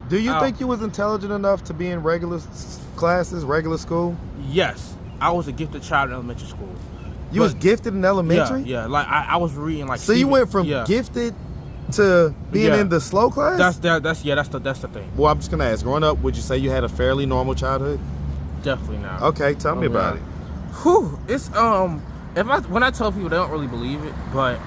Do you think you was intelligent enough to be in regular classes, regular school? Yes, I was a gifted child in elementary school. You was gifted in elementary? Yeah. Like I was reading like. So you went from gifted to being in the slow class? That's the thing. Well, I'm just gonna ask. Growing up, would you say you had a fairly normal childhood? Definitely not. Okay, tell me about it. Whew, it's when I tell people, they don't really believe it, but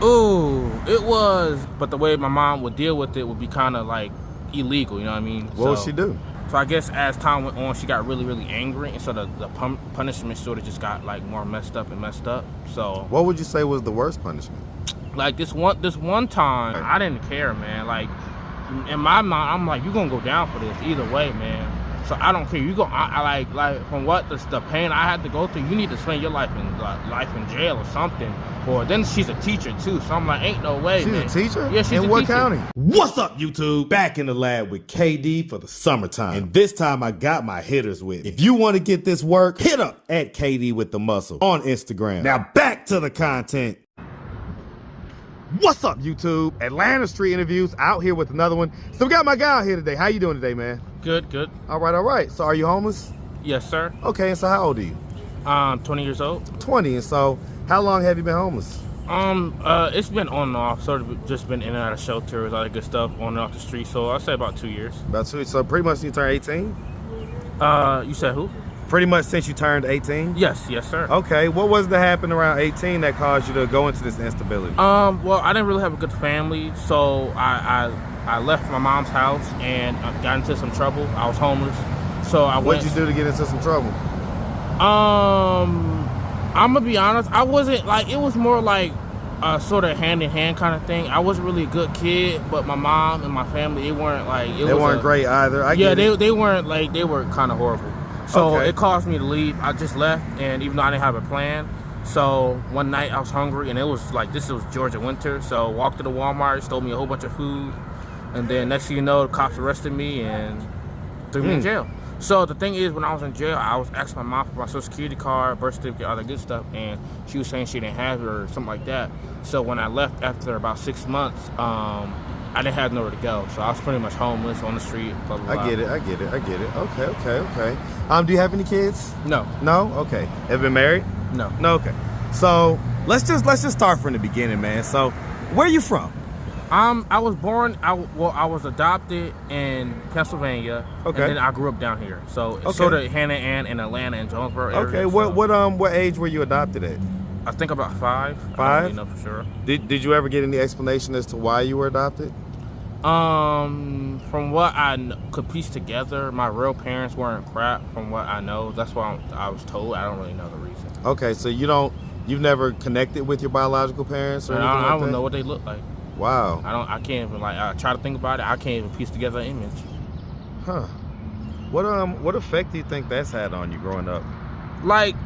it was. But the way my mom would deal with it would be kind of like illegal. You know what I mean? What would she do? So I guess as time went on, she got really, really angry, and so the punishment sort of just got like more messed up. So what would you say was the worst punishment? Like this one time, I didn't care, man. Like in my mind, I'm like, you're gonna go down for this either way, man. So I don't care. You go. I like from what the pain I had to go through. You need to spend your life in jail or something. Or then she's a teacher too. So I'm like, ain't no way, man. She's a teacher? Yeah, she's a teacher. In what county? What's up, YouTube? Back in the lab with KD for the summertime. And this time I got my hitters with me. If you want to get this work, hit up at KD with the muscle on Instagram. Now back to the content. What's up, YouTube? Atlanta Street Interviews out here with another one. So we got my guy out here today. How you doing today, man? Good. All right. So are you homeless? Yes, sir. Okay, and so how old are you? 20 years old. 20, and so how long have you been homeless? It's been on and off, sort of just been in and out of shelters, all that good stuff, on and off the street. So I'll say about 2 years. About 2 years. So pretty much since you turned 18? You said who? Pretty much since you turned 18? Yes, sir. Okay, what was to happen around 18 that caused you to go into this instability? Well, I didn't really have a good family, so I left my mom's house and got into some trouble. I was homeless, so I went. What'd you do to get into some trouble? I'm gonna be honest, I wasn't like, it was more like a sort of hand-in-hand kind of thing. I wasn't really a good kid, but my mom and my family, they weren't like, they weren't great either. They weren't like, they were kind of horrible. So it caused me to leave. I just left, and even though I didn't have a plan, so one night I was hungry, and it was like, this was Georgia winter, so walked to the Walmart, stole me a whole bunch of food, and then next thing you know, the cops arrested me and threw me in jail. So the thing is, when I was in jail, I was asking my mom for my social security card, birth certificate, all that good stuff, and she was saying she didn't have it or something like that. So when I left after about 6 months, I didn't have nowhere to go. So I was pretty much homeless on the street, blah, blah, blah. I get it. Okay. Do you have any kids? No. No? Okay. Have you been married? No. No, okay. So let's just start from the beginning, man. So where are you from? I was born, I was adopted in Pennsylvania, and then I grew up down here. So it's sort of hand in hand in Atlanta and Jonesboro area. Okay, what age were you adopted at? I think about 5. 5? I don't really know for sure. Did you ever get any explanation as to why you were adopted? From what I could piece together, my real parents weren't crap. From what I know, that's what I was told. I don't really know the reason. Okay, so you've never connected with your biological parents or anything like that? I don't know what they look like. Wow. I can't even, like, I try to think about it. I can't even piece together an image. Huh. What effect do you think that's had on you growing up? Like,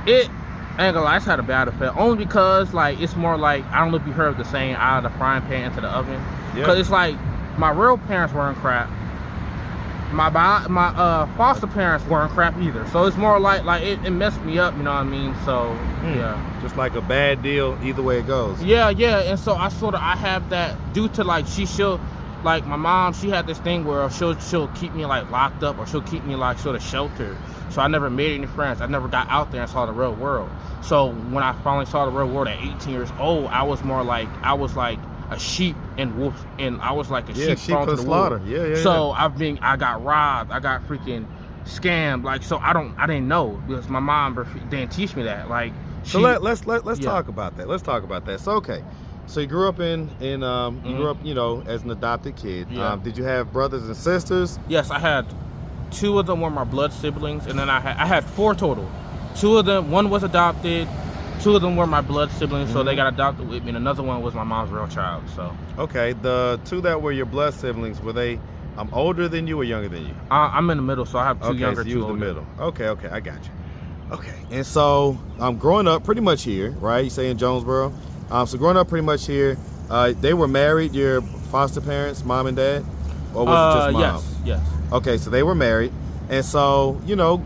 it, I ain't gonna lie, it's had a bad effect. Only because, like, it's more like, I don't know if you heard the saying, out of the frying pan into the oven. Because it's like, my real parents weren't crap. My foster parents weren't crap either. So it's more like it messed me up, you know what I mean? So, yeah. Just like a bad deal, either way it goes. Yeah. And so I have that due to, like, like, my mom, she had this thing where she'll keep me, like, locked up, or she'll keep me, like, sort of sheltered. So I never made any friends. I never got out there and saw the real world. So when I finally saw the real world at 18 years old, I was like a sheep and wolf, and I was like a sheep thrown to the slaughter. So I got robbed, I got freaking scammed, like, so I didn't know, because my mom didn't teach me that. Like, so let's talk about that. Let's talk about that. So okay, so you grew up you grew up, you know, as an adopted kid. Did you have brothers and sisters? Yes, I had 2 of them were my blood siblings, and then I had 4 total. 2 of them, 1 was adopted, 2 of them were my blood siblings, so they got adopted with me, and another one was my mom's real child. So okay, the 2 that were your blood siblings, were they older than you or younger than you? I'm in the middle, so I have 2 younger, so 2 older. The middle. Okay, I got you. Okay, and so growing up pretty much here, right? You say in Jonesboro. So growing up pretty much here, they were married, your foster parents, mom and dad, or was it just mom? Yes. Okay, so they were married, and so, you know,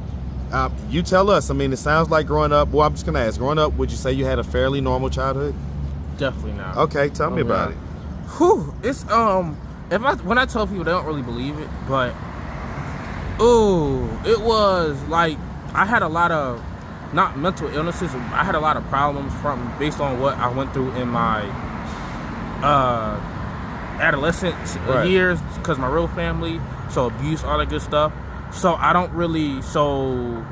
you tell us. I mean, it sounds like growing up, well, I'm just gonna ask, growing up, would you say you had a fairly normal childhood? Definitely not. Okay, tell me about it. Whew, it's when I tell people, they don't really believe it, but ooh, it was like I had a lot of not mental illnesses. I had a lot of problems based on what I went through in my adolescent years, because my real family, so abuse, all that good stuff. So I don't really, so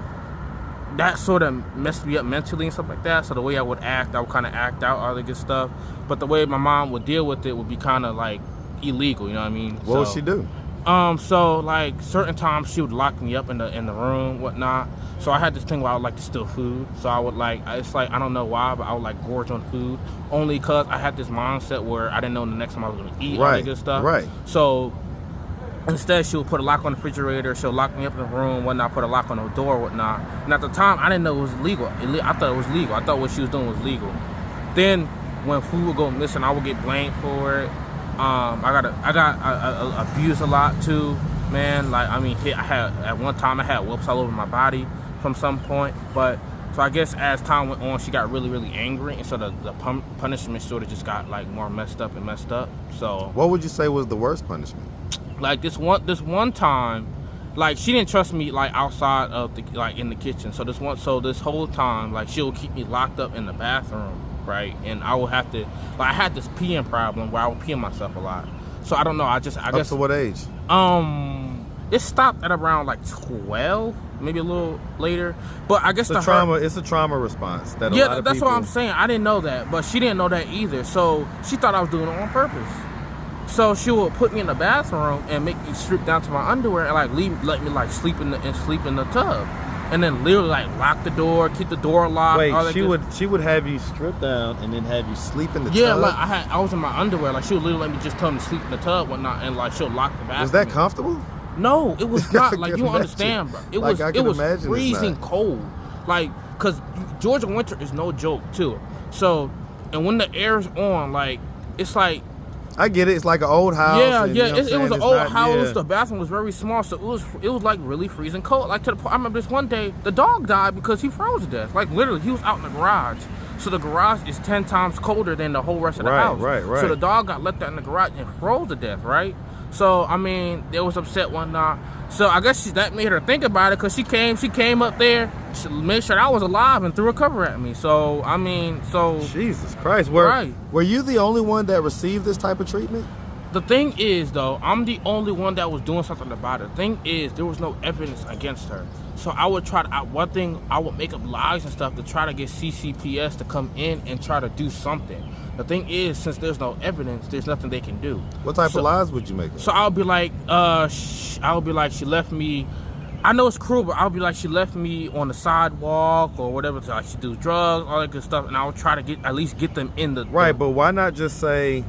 that sort of messed me up mentally and stuff like that. So the way I would act, I would kind of act out all that good stuff. But the way my mom would deal with it would be kind of like illegal, you know what I mean? What would she do? So like certain times she would lock me up in the room, whatnot. So I had this thing where I would like to steal food. So I would like, it's like, I don't know why, but I would like gorge on food, only because I had this mindset where I didn't know the next time I was going to eat all that good stuff. Right. So instead, she would put a lock on the refrigerator. She'll lock me up in the room, whatnot, put a lock on the door, whatnot. And at the time, I didn't know it was legal. I thought it was legal. I thought what she was doing was legal. Then when food would go missing, I would get blamed for it. I got abused a lot too, man. Like, I mean, at one time I had whoops all over my body from some point. But so I guess as time went on, she got really, really angry, and so the punishment sort of just got like more messed up. So what would you say was the worst punishment? Like this one time, like she didn't trust me like outside of in the kitchen. So this whole time, like she'll keep me locked up in the bathroom, right? And I will have to, like, I had this peeing problem where I would pee on myself a lot. So I don't know. I guess. Up to what age? It stopped at around like 12, maybe a little later. But I guess it's a trauma response. That that's what I'm saying. I didn't know that, but she didn't know that either. So she thought I was doing it on purpose. So she would put me in the bathroom and make me strip down to my underwear and like let me like sleep in the tub, and then literally like lock the door, keep the door locked. Wait, she would have you strip down and then have you sleep in the tub? Yeah, like I was in my underwear. Like she would literally let me just tell me to sleep in the tub, whatnot, and like she'll lock the bathroom. Was that comfortable? No, it was not. Like, you don't understand, bro. It was freezing cold. Like, cause Georgia winter is no joke too. So, and when the air's on, like, it's like, I get it. It's like an old house. Yeah, and, yeah. It was an old house. Yeah. The bathroom was very small, so it was like really freezing cold. Like, to the point, I remember this one day, the dog died because he froze to death. Like, literally, he was out in the garage. So the garage is 10 times colder than the whole rest of the house. Right. So the dog got left out in the garage and froze to death, right? So, I mean, they was upset one night. So I guess that made her think about it, because she came up there, she made sure I was alive and threw a cover at me. So, I mean, Jesus Christ. Were you the only one that received this type of treatment? The thing is, though, I'm the only one that was doing something about it. The thing is, there was no evidence against her. So I would I would make up lies and stuff to try to get CCPS to come in and try to do something. The thing is, since there's no evidence, there's nothing they can do. What type of lies would you make up? So I'll be like, she left me. I know it's cruel, but I'll be like, she left me on the sidewalk or whatever. Like, she do drugs, all that good stuff, and I would try to at least get them in the. Right, but why not just say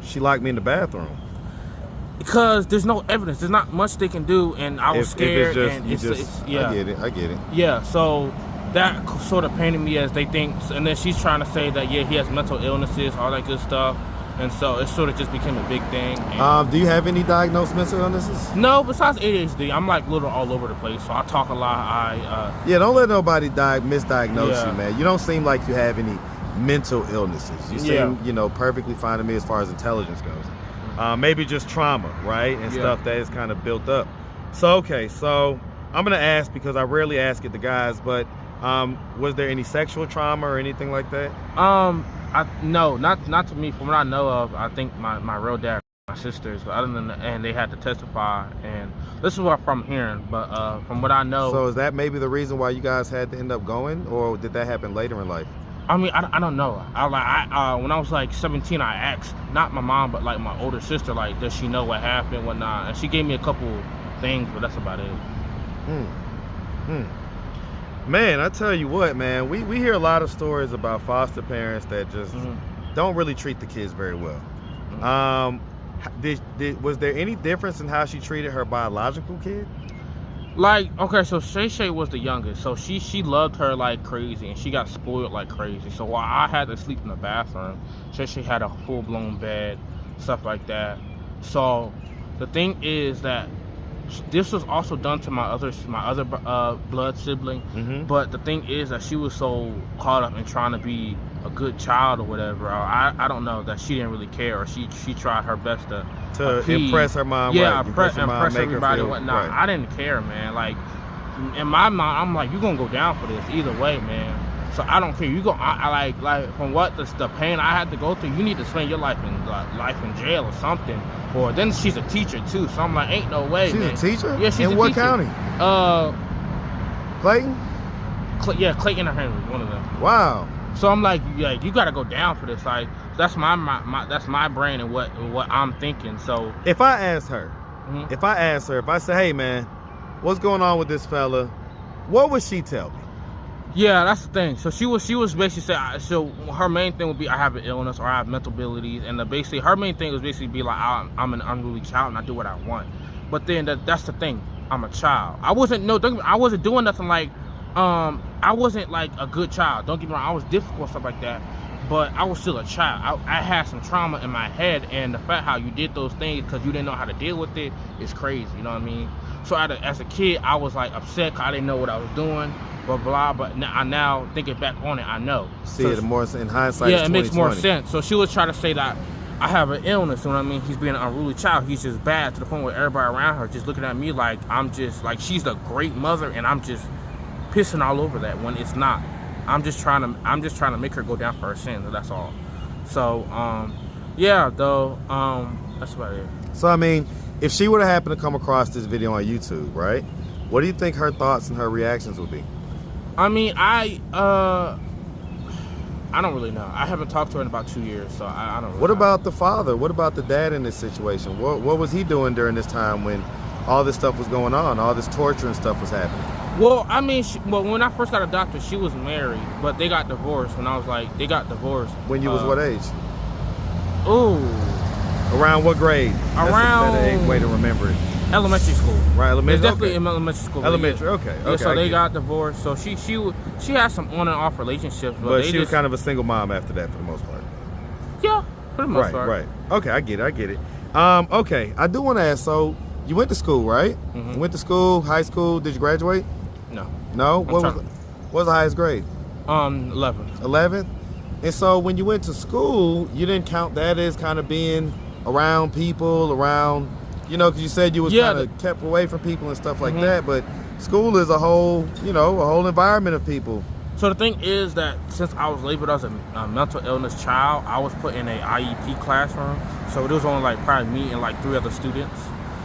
she locked me in the bathroom? Because there's no evidence. There's not much they can do, and I was scared. I get it. Yeah, so that sort of painted me as they think, and then she's trying to say that, yeah, he has mental illnesses, all that good stuff, and so it sort of just became a big thing. Do you have any diagnosed mental illnesses? No, besides ADHD, I'm like little all over the place, so I talk a lot. Don't let nobody misdiagnose you, man. You don't seem like you have any mental illnesses. You seem, perfectly fine to me as far as intelligence goes. Maybe just trauma, right, and stuff that is kind of built up. So I'm gonna ask, because I rarely ask it to guys, but was there any sexual trauma or anything like that? No, not to me. From what I know of, I think my real dad, my sisters, but other than that, and they had to testify, and this is what I'm hearing, but from what I know. So is that maybe the reason why you guys had to end up going, or did that happen later in life? I mean, I don't know. When I was like 17, I asked, not my mom, but like my older sister, like, does she know what happened, whatnot, and she gave me a couple things, but that's about it. Man, I tell you what, man, we hear a lot of stories about foster parents that just don't really treat the kids very well. Was there any difference in how she treated her biological kid? Like, okay, so Shay was the youngest, so she loved her like crazy, and she got spoiled like crazy. So while I had to sleep in the bathroom, Shay had a full-blown bed, stuff like that. So the thing is that this was also done to my other blood sibling. But the thing is that she was so caught up in trying to be a good child or whatever. Or I don't know, that she didn't really care, or she tried her best to impress her mom. Yeah, right. impress everybody and whatnot. Right. I didn't care, man. Like in my mind, I'm like, you're gonna go down for this either way, man. So I don't care. You go. I like from what the pain I had to go through. You need to spend your life in jail or something. Or then she's a teacher too. So I'm like, ain't no way. She's man. a teacher. Yeah, she's in a what teacher. county? Clayton. Yeah, Clayton or Henry, one of them. Wow. So I'm like, you got to go down for this. Like that's my brain and what I'm thinking. So if I ask her, if I say, hey man, what's going on with this fella? What would she tell me? Yeah, that's the thing. So she was basically saying, so her main thing would be, I have an illness or I have mental abilities, and basically her main thing was basically be like, I'm an unruly child and I do what I want. But then that's the thing, I'm a child. I wasn't doing nothing like, I wasn't like a good child. Don't get me wrong, I was difficult and stuff like that, but I was still a child. I had some trauma in my head, and the fact how you did those things because you didn't know how to deal with it is crazy. You know what I mean? So as a kid, I was like upset because I didn't know what I was doing. Blah. But now thinking back on it, I know. See it more in hindsight. Yeah, it makes more sense. So she was trying to say that I have an illness. You know what I mean? He's being an unruly child. He's just bad to the point where everybody around her just looking at me like I'm just like she's a great mother, and I'm just pissing all over that when it's not. I'm just trying to make her go down for her sins. That's all. So yeah, though that's about it. So I mean, if she would have happened to come across this video on YouTube, right? What do you think her thoughts and her reactions would be? I mean, I don't really know. I haven't talked to her in about 2 years, so I don't really What know. about the father? What about the dad in this situation? What was he doing during this time when all this stuff was going on, all this torture and stuff was happening? Well, I mean, when I first got adopted, she was married, but they got divorced when I was like, they got divorced. When you was what age? Ooh. Around what grade? Around... That's a better way to remember it. Elementary school. Right, elementary. It's definitely in elementary school. Elementary, okay. Yeah, so they got divorced. So she had some on and off relationships, but she was kind of a single mom after that for the most part. Yeah, for the most part. Right. Okay, I get it. Okay, I do want to ask. So you went to school, right? You went to school, high school. Did you graduate? No. No. What was the highest grade? 11th. 11th. And so when you went to school, you didn't count that as kind of being around people, you know, because you said you was kind of kept away from people and stuff like that. But school is a whole environment of people. So the thing is that since I was labeled as a mental illness child, I was put in a IEP classroom. So it was only like probably me and like 3 other students.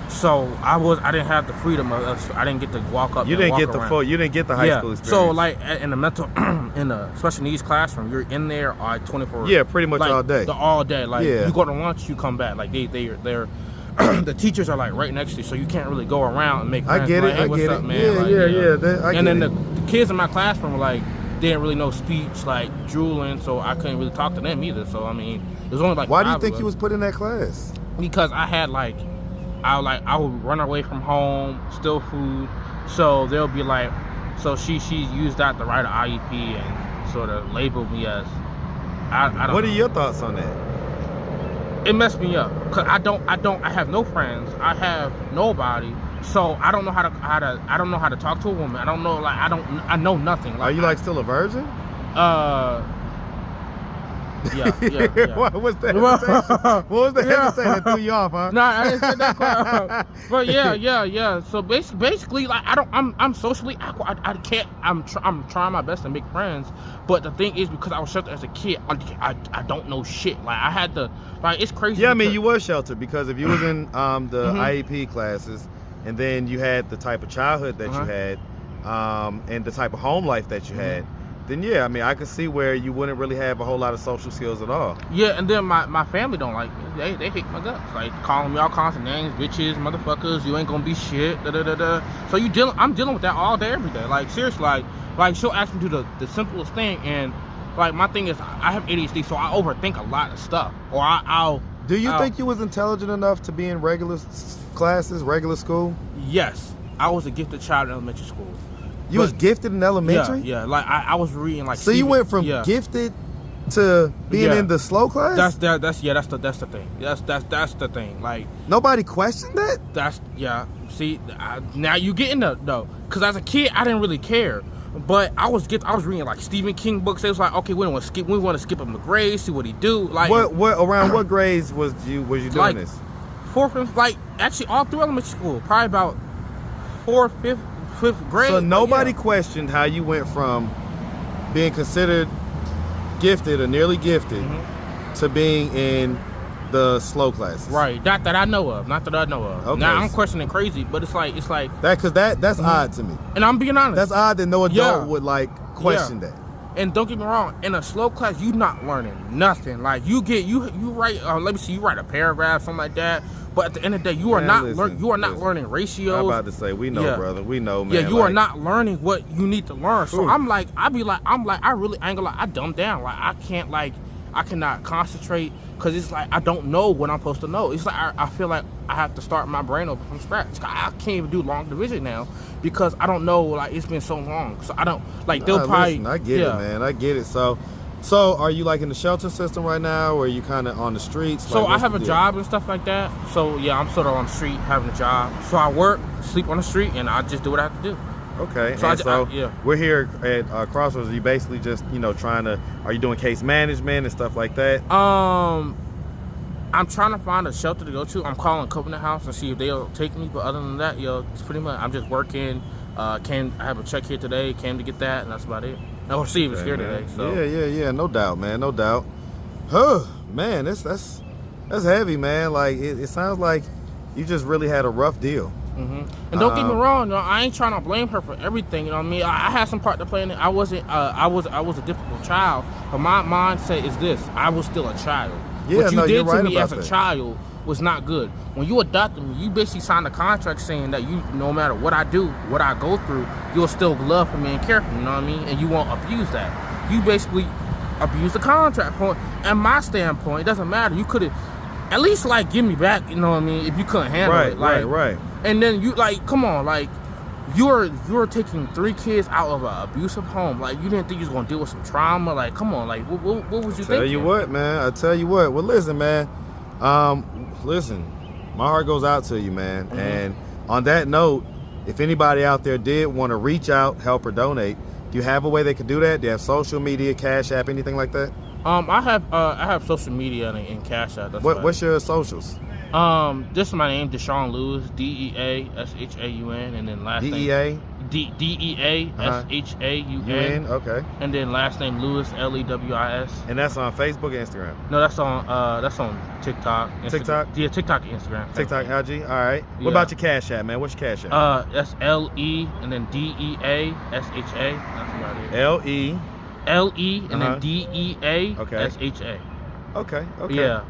So I didn't have the freedom of, I didn't get to walk up. You didn't get the high school experience. So like in the special needs classroom, you're in there 24. Yeah, pretty much like, all day. All day. Like you go to lunch, you come back. Like they're the teachers are like right next to you, so you can't really go around and make friends. I get it. Like, hey, what's up, man? Yeah. And then the kids in my classroom were like, didn't really know speech, like drooling, so I couldn't really talk to them either. So I mean, it was only like. Why do you think you was put in that class? Because I had I would run away from home, steal food. So they'll be like, so she used that to write an IEP and sort of label me as. I don't. What are your thoughts on that? It messed me up because I have no friends. I have nobody. So I don't know how to talk to a woman. I don't know, I know nothing. Like, are you like still a virgin? Yeah. What was that hesitation? What was the hesitation that threw you off, huh? No, I didn't say that quite. But yeah. So basically, like I'm socially awkward. I can't. I'm trying my best to make friends. But the thing is, because I was sheltered as a kid, I don't know shit. Like I had to. Like it's crazy. Yeah, I mean you were sheltered because if you was in the IEP classes, and then you had the type of childhood that you had, and the type of home life that you had. Then yeah, I mean, I could see where you wouldn't really have a whole lot of social skills at all. Yeah, and then my family don't like me. They hate my guts, like calling me all kinds of names, bitches, motherfuckers. You ain't gonna be shit. So I'm dealing with that all day, every day. Like seriously, like she'll ask me to do the simplest thing, and like my thing is I have ADHD, so I overthink a lot of stuff. Or I'll. Do you think you was intelligent enough to be in regular classes, regular school? Yes, I was a gifted child in elementary school. You was gifted in elementary? Yeah. Like I was reading like. So you went from gifted to being in the slow class? That's the thing. That's the thing. Like, nobody questioned that? See, now you getting though, because as a kid I didn't really care, but I was reading like Stephen King books. It was like, okay, we want to skip him the grades, see what he do. Like, what grades was you doing like, this? Fourth, like actually all through elementary school, probably about fourth, fifth grade. So nobody questioned how you went from being considered gifted or nearly gifted to being in the slow classes. Right. Not that I know of. Okay. Now I'm questioning crazy, but it's like that, because that's odd to me. And I'm being honest. That's odd that no adult would like question that. And don't get me wrong, in a slow class, you're not learning nothing. Like you write, let me see, you write a paragraph, something like that. But at the end of the day, you are not learning ratios. I'm about to say, we know, brother. We know, man. Yeah, you are not learning what you need to learn. So I really ain't gonna lie, I dumb down. Like I cannot concentrate because it's like I don't know what I'm supposed to know. It's like I feel like I have to start my brain over from scratch. I can't even do long division now because I don't know. Like, it's been so long, so I don't like. They'll probably. Listen, I get it, man. I get it. So are you like in the shelter system right now, or are you kind of on the streets? So I have a job and stuff like that. So yeah, I'm sort of on the street having a job. So I work, sleep on the street, and I just do what I have to do. Okay, we're here at Crossroads. Are you basically just, are you doing case management and stuff like that? I'm trying to find a shelter to go to. I'm calling Covenant House and see if they'll take me. But other than that, it's pretty much, I'm just working. I have a check here today, came to get that, and that's about it. And we'll see if it's here today. So. Yeah, no doubt, man, no doubt. Huh, man, that's heavy, man. Like, it sounds like you just really had a rough deal. And don't get me wrong, I ain't trying to blame her for everything. You know what I mean? I had some part to play in it. I was a difficult child, but my mindset is this: I was still a child. Yeah, what you did to me as a child was not good. When you adopted me, you basically signed a contract saying that no matter what I do, what I go through, you'll still love for me and care for me. You know what I mean? And you won't abuse that. You basically abuse the contract point. And my standpoint, it doesn't matter. You could have at least give me back. You know what I mean? If you couldn't handle it, right. And then you come on, you're taking 3 kids out of an abusive home. Like, you didn't think you was gonna deal with some trauma. Like, come on, what was you thinking? Tell you what, man. I tell you what. Well, listen, man. Listen, my heart goes out to you, man. And on that note, if anybody out there did want to reach out, help, or donate, do you have a way they could do that? Do you have social media, Cash App, anything like that? I have social media and Cash App. What's your socials? This is my name, Deshaun Lewis, DeaShaun, and then last name DeaShaun. Okay. And then last name Lewis, Lewis. And that's on Facebook and Instagram. No, that's on TikTok. TikTok? Yeah, TikTok and Instagram. TikTok, LG. All right. What about your Cash App, man? What's your Cash App? That's LE and then DeaSha. That's about it. LE and then DeaSha. Okay. Yeah.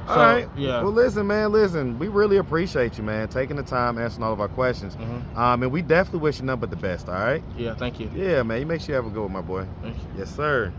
All right. Yeah. Well, listen, man. We really appreciate you, man, taking the time, answering all of our questions. And we definitely wish you nothing but the best. All right. Yeah. Thank you. Yeah, man. You make sure you have a good one, my boy. Thank you. Yes, sir.